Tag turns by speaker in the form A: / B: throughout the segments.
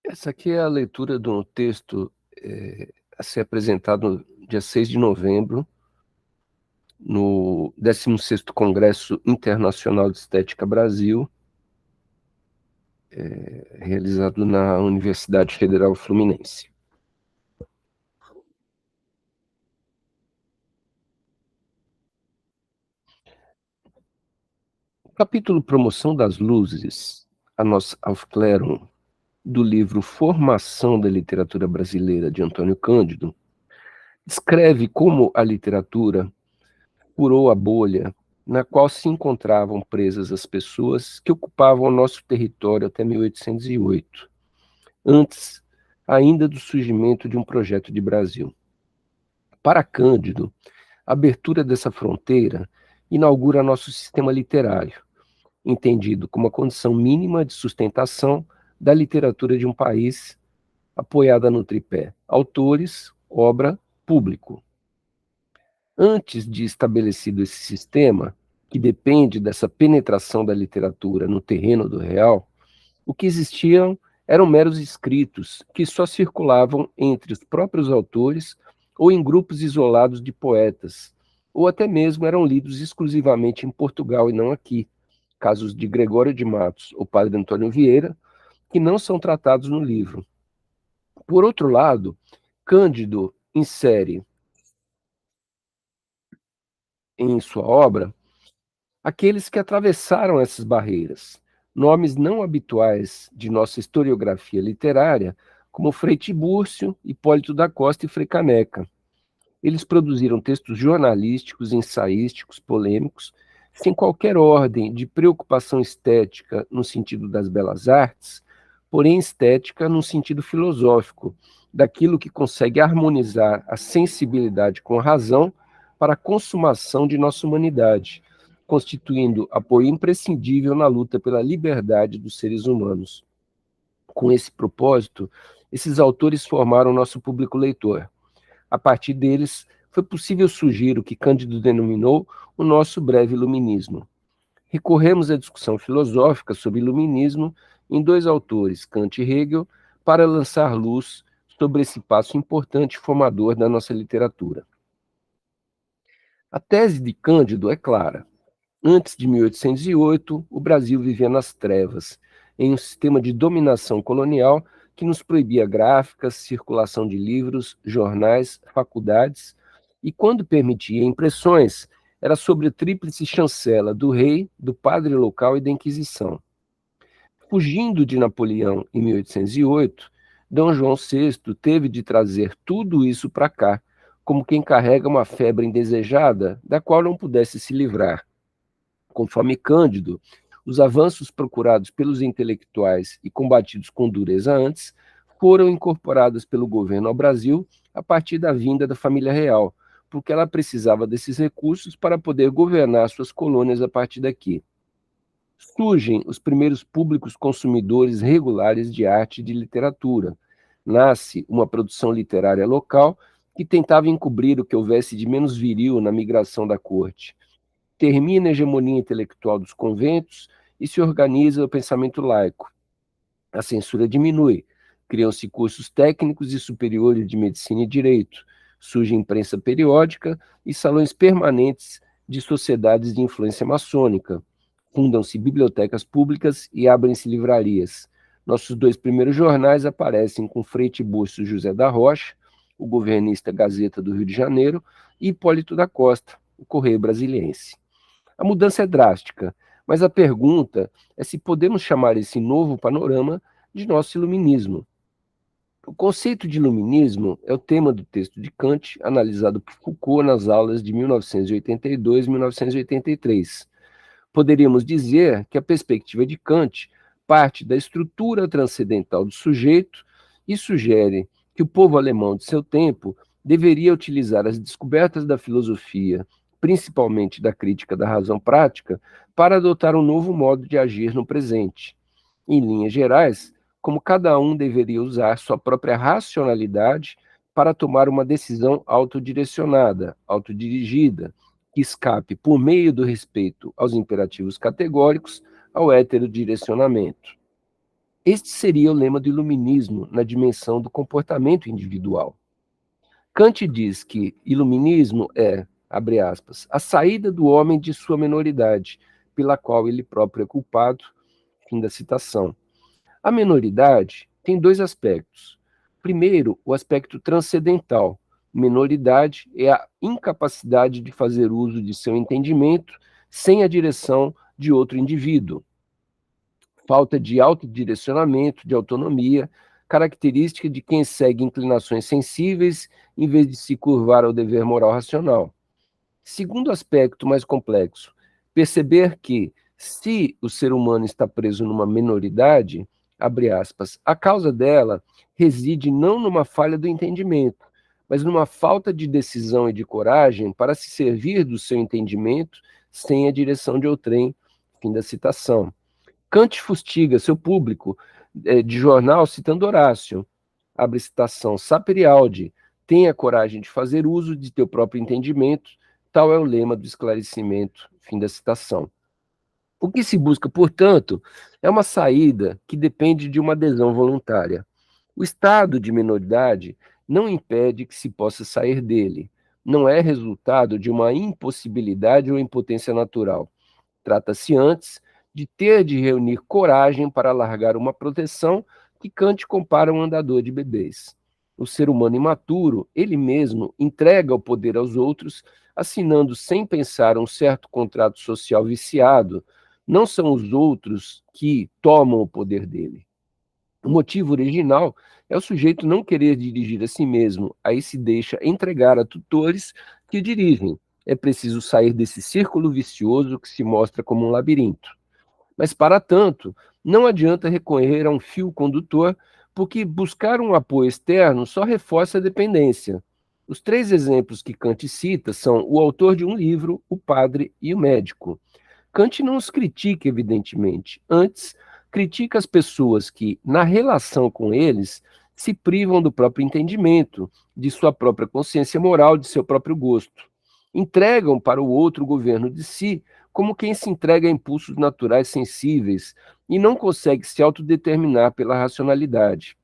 A: Essa aqui é a leitura de um texto a ser apresentado no dia 6 de novembro, no 16º Congresso Internacional de Estética Brasil, realizado na Universidade Federal Fluminense. O capítulo Promoção das Luzes, a nossa Aufklärung, do livro Formação da Literatura Brasileira, de Antônio Cândido, descreve como a literatura furou a bolha na qual se encontravam presas as pessoas que ocupavam o nosso território até 1808, antes ainda do surgimento de um projeto de Brasil. Para Cândido, a abertura dessa fronteira inaugura nosso sistema literário, entendido como a condição mínima de sustentação da literatura de um país, apoiada no tripé autores, obra, público. Antes de estabelecido esse sistema, que depende dessa penetração da literatura no terreno do real, o que existiam eram meros escritos que só circulavam entre os próprios autores ou em grupos isolados de poetas, ou até mesmo eram lidos exclusivamente em Portugal e não aqui, casos de Gregório de Matos ou Padre Antônio Vieira, que não são tratados no livro. Por outro lado, Cândido insere em sua obra aqueles que atravessaram essas barreiras, nomes não habituais de nossa historiografia literária, como Frei Tibúrcio, Hipólito da Costa e Frei Caneca. Eles produziram textos jornalísticos, ensaísticos, polêmicos, sem qualquer ordem de preocupação estética no sentido das belas artes, porém estética no sentido filosófico, daquilo que consegue harmonizar a sensibilidade com a razão para a consumação de nossa humanidade, constituindo apoio imprescindível na luta pela liberdade dos seres humanos. Com esse propósito, esses autores formaram nosso público leitor. A partir deles, foi possível surgir o que Cândido denominou o nosso breve iluminismo. Recorremos à discussão filosófica sobre iluminismo em dois autores, Kant e Hegel, para lançar luz sobre esse passo importante e formador da nossa literatura. A tese de Cândido é clara. Antes de 1808, o Brasil vivia nas trevas, em um sistema de dominação colonial que nos proibia gráficas, circulação de livros, jornais, faculdades, e quando permitia impressões, era sob a tríplice chancela do rei, do padre local e da Inquisição. Fugindo de Napoleão em 1808, Dom João VI teve de trazer tudo isso para cá, como quem carrega uma febre indesejada da qual não pudesse se livrar. Conforme Cândido, os avanços procurados pelos intelectuais e combatidos com dureza antes foram incorporados pelo governo ao Brasil a partir da vinda da família real, porque ela precisava desses recursos para poder governar suas colônias a partir daqui. Surgem os primeiros públicos consumidores regulares de arte e de literatura. Nasce uma produção literária local que tentava encobrir o que houvesse de menos viril na migração da corte. Termina a hegemonia intelectual dos conventos e se organiza o pensamento laico. A censura diminui, criam-se cursos técnicos e superiores de medicina e direito, surge imprensa periódica e salões permanentes de sociedades de influência maçônica, fundam-se bibliotecas públicas e abrem-se livrarias. Nossos dois primeiros jornais aparecem com Frei Tibúrcio José da Rocha, o governista Gazeta do Rio de Janeiro, e Hipólito da Costa, o Correio Brasiliense. A mudança é drástica, mas a pergunta é se podemos chamar esse novo panorama de nosso iluminismo. O conceito de iluminismo é o tema do texto de Kant, analisado por Foucault nas aulas de 1982 e 1983. Poderíamos dizer que a perspectiva de Kant parte da estrutura transcendental do sujeito e sugere que o povo alemão de seu tempo deveria utilizar as descobertas da filosofia, principalmente da crítica da razão prática, para adotar um novo modo de agir no presente. Em linhas gerais, como cada um deveria usar sua própria racionalidade para tomar uma decisão autodirecionada, autodirigida, que escape, por meio do respeito aos imperativos categóricos, ao heterodirecionamento. Este seria o lema do iluminismo na dimensão do comportamento individual. Kant diz que iluminismo é, abre aspas, a saída do homem de sua menoridade, pela qual ele próprio é culpado, fim da citação. A menoridade tem dois aspectos. Primeiro, o aspecto transcendental. Menoridade é a incapacidade de fazer uso de seu entendimento sem a direção de outro indivíduo. Falta de autodirecionamento, de autonomia, característica de quem segue inclinações sensíveis em vez de se curvar ao dever moral racional. Segundo aspecto mais complexo, perceber que, se o ser humano está preso numa minoridade, abre aspas, a causa dela reside não numa falha do entendimento, mas numa falta de decisão e de coragem para se servir do seu entendimento sem a direção de outrem, fim da citação. Kant fustiga seu público de jornal citando Horácio, abre citação, sapere aude, tenha coragem de fazer uso de teu próprio entendimento, tal é o lema do esclarecimento, fim da citação. O que se busca, portanto, é uma saída que depende de uma adesão voluntária. O estado de minoridade não impede que se possa sair dele, não é resultado de uma impossibilidade ou impotência natural. Trata-se antes de ter de reunir coragem para largar uma proteção que Kant compara a um andador de bebês. O ser humano imaturo, ele mesmo, entrega o poder aos outros, assinando sem pensar um certo contrato social viciado. Não são os outros que tomam o poder dele. O motivo original é o sujeito não querer dirigir a si mesmo, aí se deixa entregar a tutores que o dirigem. É preciso sair desse círculo vicioso que se mostra como um labirinto. Mas, para tanto, não adianta recorrer a um fio condutor, porque buscar um apoio externo só reforça a dependência. Os três exemplos que Kant cita são o autor de um livro, o padre e o médico. Kant não os critica, evidentemente. Antes, critica as pessoas que, na relação com eles, se privam do próprio entendimento, de sua própria consciência moral, de seu próprio gosto. Entregam para o outro o governo de si, como quem se entrega a impulsos naturais sensíveis e não consegue se autodeterminar pela racionalidade.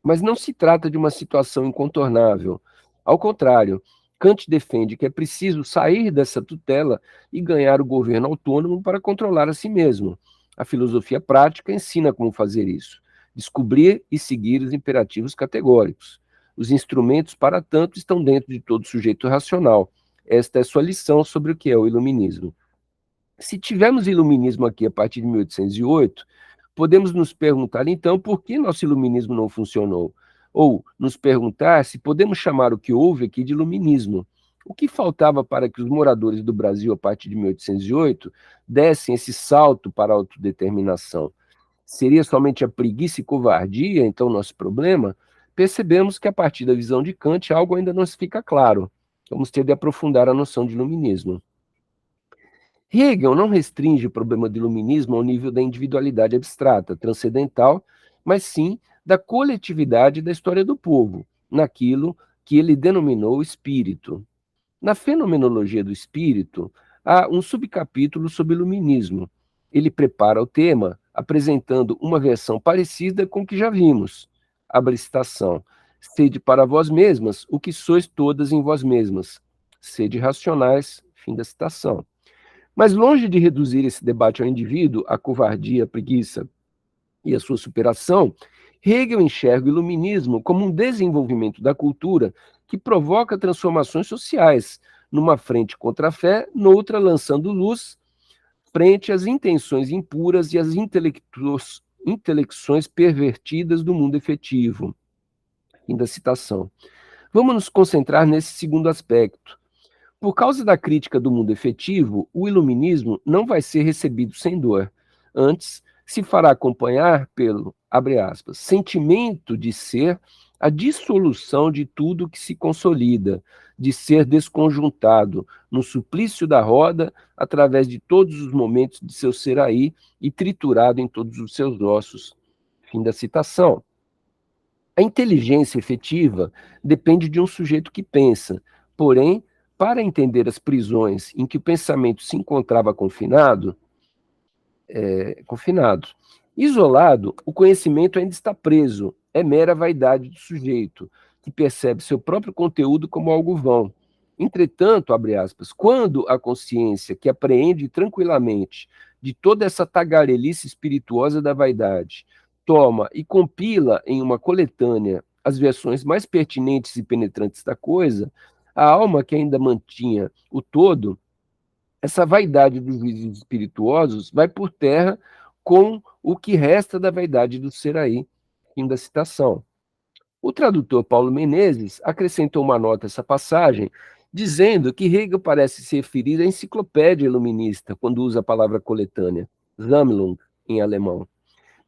A: Mas não se trata de uma situação incontornável. Ao contrário, Kant defende que é preciso sair dessa tutela e ganhar o governo autônomo para controlar a si mesmo. A filosofia prática ensina como fazer isso. Descobrir e seguir os imperativos categóricos. Os instrumentos, para tanto, estão dentro de todo sujeito racional. Esta é sua lição sobre o que é o iluminismo. Se tivermos iluminismo aqui a partir de 1808, podemos nos perguntar, então, por que nosso iluminismo não funcionou? Ou nos perguntar se podemos chamar o que houve aqui de iluminismo. O que faltava para que os moradores do Brasil, a partir de 1808, dessem esse salto para a autodeterminação? Seria somente a preguiça e covardia, então, nosso problema? Percebemos que, a partir da visão de Kant, algo ainda não se fica claro. Vamos ter de aprofundar a noção de iluminismo. Hegel não restringe o problema do iluminismo ao nível da individualidade abstrata, transcendental, mas sim da coletividade da história do povo, naquilo que ele denominou espírito. Na fenomenologia do espírito, há um subcapítulo sobre iluminismo. Ele prepara o tema apresentando uma versão parecida com o que já vimos. Abre citação. Sede para vós mesmas o que sois todas em vós mesmas. Sede racionais, fim da citação. Mas longe de reduzir esse debate ao indivíduo, à covardia, à preguiça e à sua superação, Hegel enxerga o iluminismo como um desenvolvimento da cultura que provoca transformações sociais, numa frente contra a fé, noutra lançando luz frente às intenções impuras e às intelecções pervertidas do mundo efetivo. Fim da citação. Vamos nos concentrar nesse segundo aspecto. Por causa da crítica do mundo efetivo, o iluminismo não vai ser recebido sem dor. Antes, se fará acompanhar pelo, abre aspas, sentimento de ser a dissolução de tudo que se consolida, de ser desconjuntado, no suplício da roda, através de todos os momentos de seu ser aí e triturado em todos os seus ossos. Fim da citação. A inteligência efetiva depende de um sujeito que pensa, porém, para entender as prisões em que o pensamento se encontrava confinado, Isolado, o conhecimento ainda está preso, é mera vaidade do sujeito, que percebe seu próprio conteúdo como algo vão. Entretanto, abre aspas, quando a consciência que apreende tranquilamente de toda essa tagarelice espirituosa da vaidade, toma e compila em uma coletânea as versões mais pertinentes e penetrantes da coisa, a alma que ainda mantinha o todo, essa vaidade dos juízes espirituosos vai por terra com o que resta da vaidade do ser aí. Fim da citação. O tradutor Paulo Menezes acrescentou uma nota a essa passagem, dizendo que Hegel parece se referir à enciclopédia iluminista, quando usa a palavra coletânea, Sammlung, em alemão.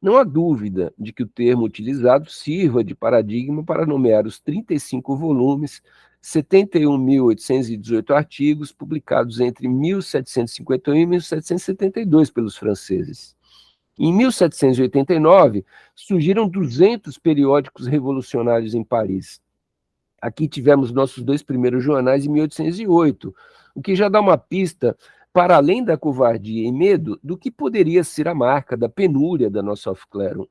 A: Não há dúvida de que o termo utilizado sirva de paradigma para nomear os 35 volumes, 71.818 artigos publicados entre 1751 e 1772 pelos franceses. Em 1789, surgiram 200 periódicos revolucionários em Paris. Aqui tivemos nossos dois primeiros jornais em 1808, o que já dá uma pista, para além da covardia e medo, do que poderia ser a marca da penúria da nossa off-clero.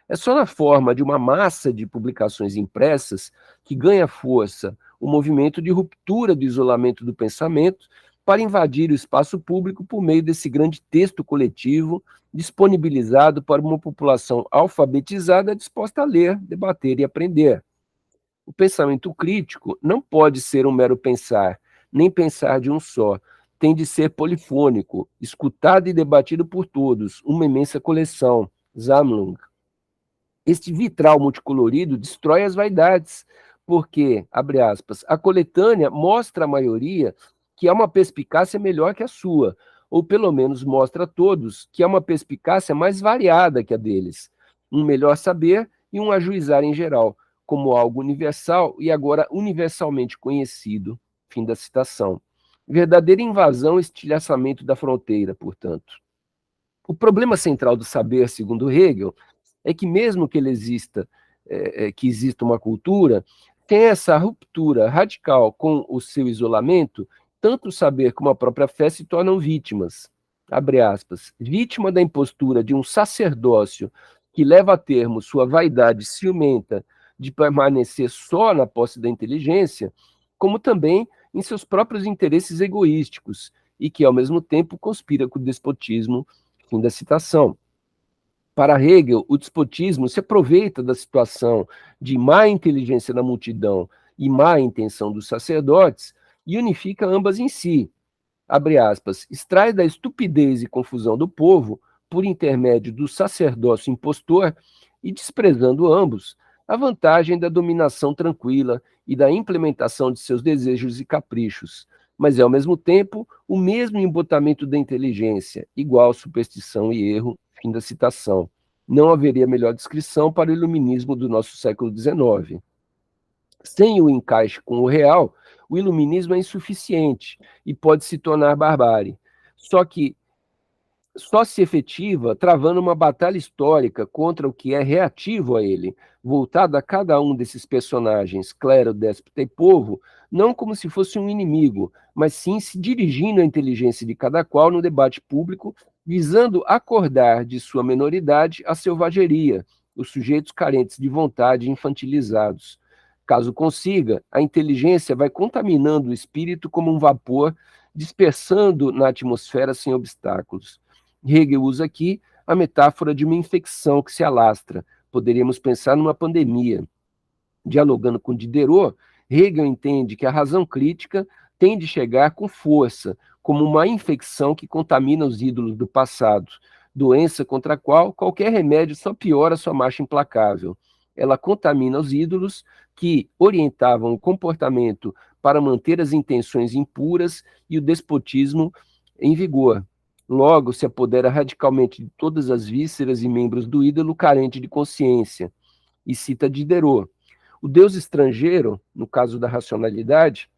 A: É só na forma de uma massa de publicações impressas que ganha força o movimento de ruptura do isolamento do pensamento para invadir o espaço público por meio desse grande texto coletivo disponibilizado para uma população alfabetizada disposta a ler, debater e aprender. O pensamento crítico não pode ser um mero pensar, nem pensar de um só. Tem de ser polifônico, escutado e debatido por todos, uma imensa coleção, Sammlung. Este vitral multicolorido destrói as vaidades, porque, abre aspas, a coletânea mostra à maioria que há uma perspicácia melhor que a sua, ou pelo menos mostra a todos que há uma perspicácia mais variada que a deles, um melhor saber e um ajuizar em geral, como algo universal e agora universalmente conhecido. Fim da citação. Verdadeira invasão e estilhaçamento da fronteira, portanto. O problema central do saber, segundo Hegel, é que mesmo que ele exista, que exista uma cultura, tem essa ruptura radical com o seu isolamento, tanto o saber como a própria fé se tornam vítimas. Abre aspas, vítima da impostura de um sacerdócio que leva a termo sua vaidade ciumenta de permanecer só na posse da inteligência, como também em seus próprios interesses egoísticos, e que, ao mesmo tempo, conspira com o despotismo. Fim da citação. Para Hegel, o despotismo se aproveita da situação de má inteligência da multidão e má intenção dos sacerdotes e unifica ambas em si. Abre aspas, extrai da estupidez e confusão do povo, por intermédio do sacerdócio impostor, e desprezando ambos, a vantagem da dominação tranquila e da implementação de seus desejos e caprichos, mas é ao mesmo tempo o mesmo embotamento da inteligência, igual superstição e erro. Fim da citação. Não haveria melhor descrição para o iluminismo do nosso século XIX. Sem o encaixe com o real, o iluminismo é insuficiente e pode se tornar barbárie. Só que só se efetiva travando uma batalha histórica contra o que é reativo a ele, voltado a cada um desses personagens, clero, déspota e povo, não como se fosse um inimigo, mas sim se dirigindo à inteligência de cada qual no debate público, visando acordar de sua menoridade a selvageria, os sujeitos carentes de vontade e infantilizados. Caso consiga, a inteligência vai contaminando o espírito como um vapor, dispersando na atmosfera sem obstáculos. Hegel usa aqui a metáfora de uma infecção que se alastra. Poderíamos pensar numa pandemia. Dialogando com Diderot, Hegel entende que a razão crítica tem de chegar com força, como uma infecção que contamina os ídolos do passado, doença contra a qual qualquer remédio só piora sua marcha implacável. Ela contamina os ídolos que orientavam o comportamento para manter as intenções impuras e o despotismo em vigor. Logo, se apodera radicalmente de todas as vísceras e membros do ídolo carente de consciência. E cita Diderot. O Deus estrangeiro, no caso da racionalidade,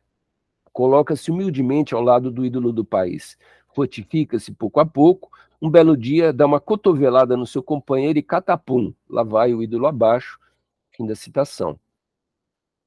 A: coloca-se humildemente ao lado do ídolo do país. Fortifica-se pouco a pouco, um belo dia dá uma cotovelada no seu companheiro e catapum, lá vai o ídolo abaixo. Fim da citação.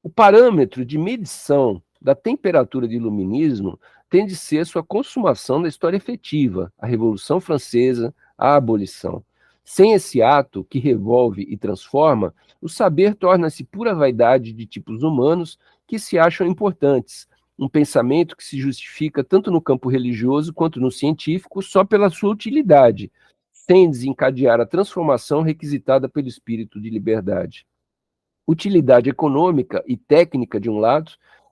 A: O parâmetro de medição da temperatura de iluminismo tem de ser sua consumação da história efetiva, a Revolução Francesa, a abolição. Sem esse ato, que revolve e transforma, o saber torna-se pura vaidade de tipos humanos que se acham importantes, um pensamento que se justifica tanto no campo religioso quanto no científico só pela sua utilidade, sem desencadear a transformação requisitada pelo espírito de liberdade. Utilidade econômica e técnica de um lado,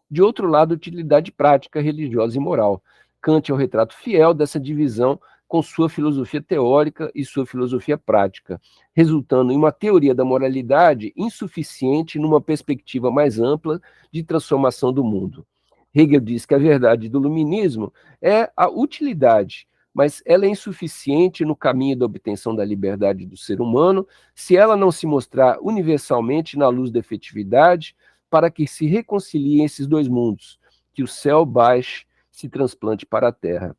A: de outro lado, utilidade prática, religiosa e moral. Kant é o retrato fiel dessa divisão com sua filosofia teórica e sua filosofia prática, resultando em uma teoria da moralidade insuficiente numa perspectiva mais ampla de transformação do mundo. Hegel diz que a verdade do iluminismo é a utilidade, mas ela é insuficiente no caminho da obtenção da liberdade do ser humano se ela não se mostrar universalmente na luz da efetividade, para que se reconciliem esses dois mundos, que o céu baixe, se transplante para a terra.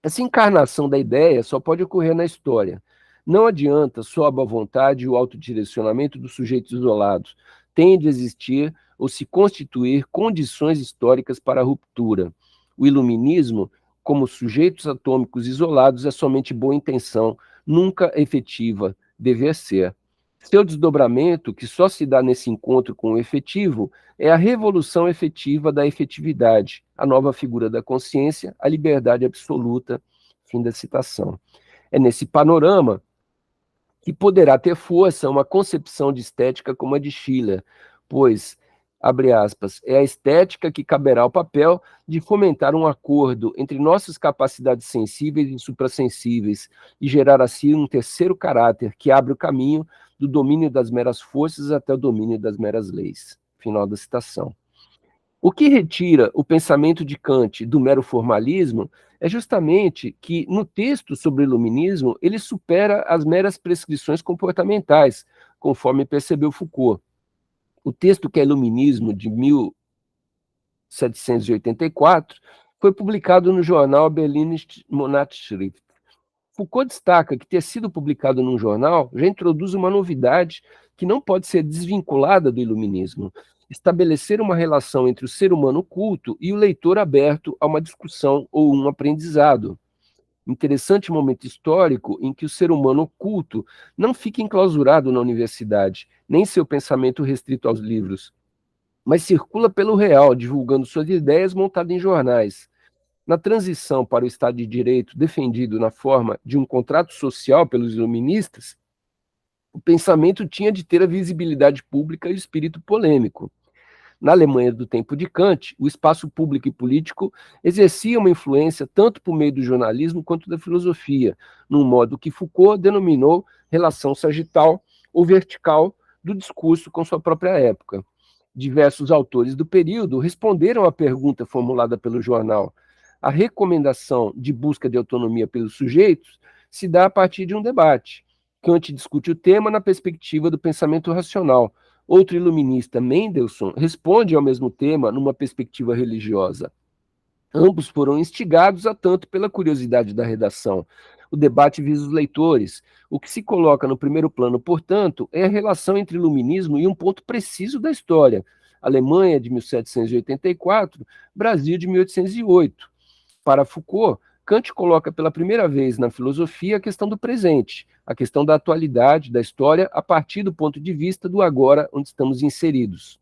A: Essa encarnação da ideia só pode ocorrer na história. Não adianta só a boa vontade e o autodirecionamento dos sujeitos isolados. Tem de existir ou se constituir condições históricas para a ruptura. O iluminismo, como sujeitos atômicos isolados, é somente boa intenção, nunca efetiva, dever ser. Seu desdobramento, que só se dá nesse encontro com o efetivo, é a revolução efetiva da efetividade, a nova figura da consciência, a liberdade absoluta. Fim da citação. É nesse panorama que poderá ter força uma concepção de estética como a de Schiller, pois, abre aspas, é a estética que caberá ao papel de fomentar um acordo entre nossas capacidades sensíveis e suprassensíveis e gerar assim um terceiro caráter que abre o caminho do domínio das meras forças até o domínio das meras leis. Final da citação. O que retira o pensamento de Kant do mero formalismo é justamente que, no texto sobre o iluminismo, ele supera as meras prescrições comportamentais, conforme percebeu Foucault. O texto, que é Iluminismo, de 1784, foi publicado no jornal Berliner Monatsschrift. Foucault destaca que ter sido publicado num jornal já introduz uma novidade que não pode ser desvinculada do iluminismo: estabelecer uma relação entre o ser humano culto e o leitor aberto a uma discussão ou um aprendizado. Interessante momento histórico em que o ser humano culto não fica enclausurado na universidade, nem seu pensamento restrito aos livros, mas circula pelo real, divulgando suas ideias montadas em jornais. Na transição para o Estado de Direito, defendido na forma de um contrato social pelos iluministas, o pensamento tinha de ter a visibilidade pública e o espírito polêmico. Na Alemanha do tempo de Kant, o espaço público e político exercia uma influência tanto por meio do jornalismo quanto da filosofia, num modo que Foucault denominou relação sagital ou vertical do discurso com sua própria época. Diversos autores do período responderam à pergunta formulada pelo jornal. A recomendação de busca de autonomia pelos sujeitos se dá a partir de um debate. Kant discute o tema na perspectiva do pensamento racional. Outro iluminista, Mendelssohn, responde ao mesmo tema numa perspectiva religiosa. Ambos foram instigados a tanto pela curiosidade da redação. O debate visa os leitores. O que se coloca no primeiro plano, portanto, é a relação entre iluminismo e um ponto preciso da história: Alemanha de 1784, Brasil de 1808. Para Foucault, Kant coloca pela primeira vez na filosofia a questão do presente, a questão da atualidade, da história, a partir do ponto de vista do agora onde estamos inseridos.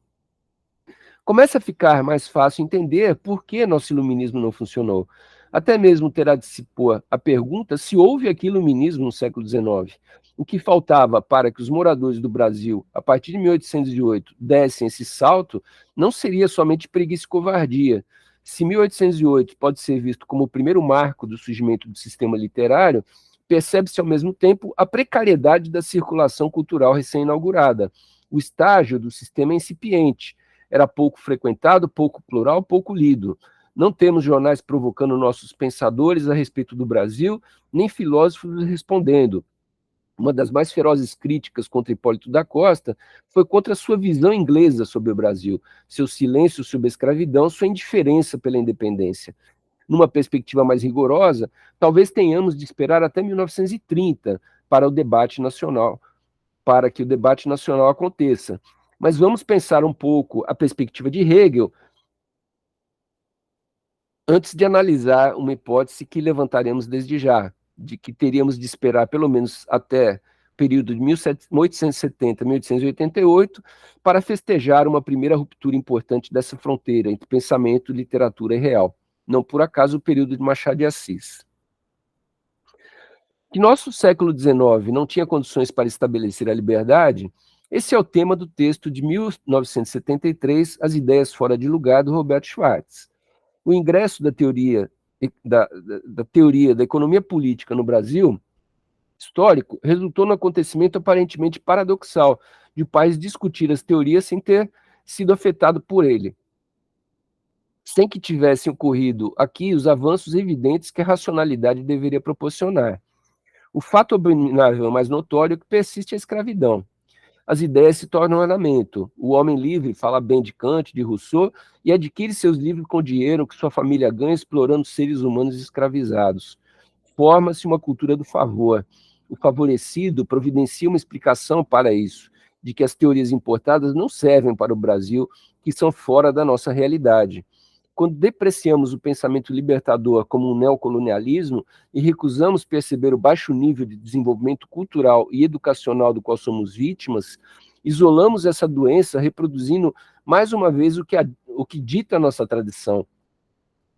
A: Começa a ficar mais fácil entender por que nosso iluminismo não funcionou. Até mesmo terá de se pôr a pergunta se houve aqui iluminismo no século XIX. O que faltava para que os moradores do Brasil, a partir de 1808, dessem esse salto, não seria somente preguiça e covardia. Se 1808 pode ser visto como o primeiro marco do surgimento do sistema literário, percebe-se ao mesmo tempo a precariedade da circulação cultural recém-inaugurada. O estágio do sistema é incipiente, era pouco frequentado, pouco plural, pouco lido. Não temos jornais provocando nossos pensadores a respeito do Brasil, nem filósofos respondendo. Uma das mais ferozes críticas contra Hipólito da Costa foi contra a sua visão inglesa sobre o Brasil, seu silêncio sobre a escravidão, sua indiferença pela independência. Numa perspectiva mais rigorosa, talvez tenhamos de esperar até 1930 para o debate nacional, para que o debate nacional aconteça. Mas vamos pensar um pouco a perspectiva de Hegel antes de analisar uma hipótese que levantaremos desde já. de que teríamos de esperar pelo menos até o período de 1870, 1888, para festejar uma primeira ruptura importante dessa fronteira entre pensamento, literatura e real. Não por acaso o período de Machado de Assis. Que nosso século XIX não tinha condições para estabelecer a liberdade, esse é o tema do texto de 1973, As Ideias Fora de Lugar, do Roberto Schwartz. O ingresso da teoria da economia política no Brasil histórico resultou no acontecimento aparentemente paradoxal de o país discutir as teorias sem ter sido afetado por ele, sem que tivessem ocorrido aqui os avanços evidentes que a racionalidade deveria proporcionar. O fato abominável mais notório é que persiste a escravidão. As ideias se tornam ornamento. O homem livre fala bem de Kant, de Rousseau, e adquire seus livros com dinheiro que sua família ganha explorando seres humanos escravizados. Forma-se uma cultura do favor. O favorecido providencia uma explicação para isso, de que as teorias importadas não servem para o Brasil, que são fora da nossa realidade. Quando depreciamos o pensamento libertador como um neocolonialismo e recusamos perceber o baixo nível de desenvolvimento cultural e educacional do qual somos vítimas, isolamos essa doença reproduzindo mais uma vez o que dita a nossa tradição.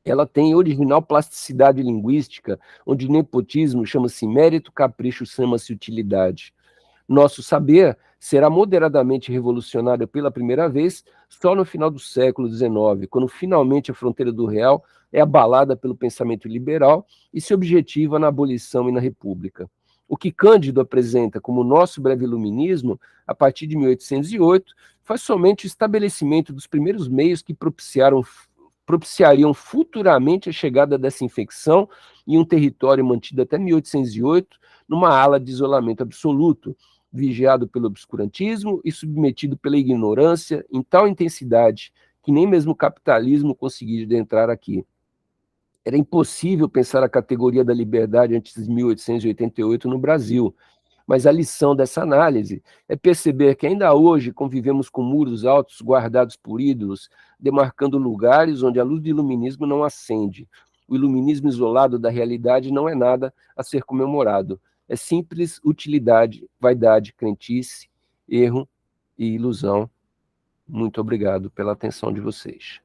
A: Ela tem original plasticidade linguística, onde nepotismo chama-se mérito, capricho chama-se utilidade. Nosso saber será moderadamente revolucionário pela primeira vez só no final do século XIX, quando finalmente a fronteira do real é abalada pelo pensamento liberal e se objetiva na abolição e na república. O que Cândido apresenta como nosso breve iluminismo, a partir de 1808, foi somente o estabelecimento dos primeiros meios que propiciariam futuramente a chegada dessa infecção em um território mantido até 1808, numa ala de isolamento absoluto, vigiado pelo obscurantismo e submetido pela ignorância em tal intensidade que nem mesmo o capitalismo conseguia adentrar aqui. Era impossível pensar a categoria da liberdade antes de 1888 no Brasil, mas a lição dessa análise é perceber que ainda hoje convivemos com muros altos guardados por ídolos, demarcando lugares onde a luz do iluminismo não acende. O iluminismo isolado da realidade não é nada a ser comemorado. É simples utilidade, vaidade, crentice, erro e ilusão. Muito obrigado pela atenção de vocês.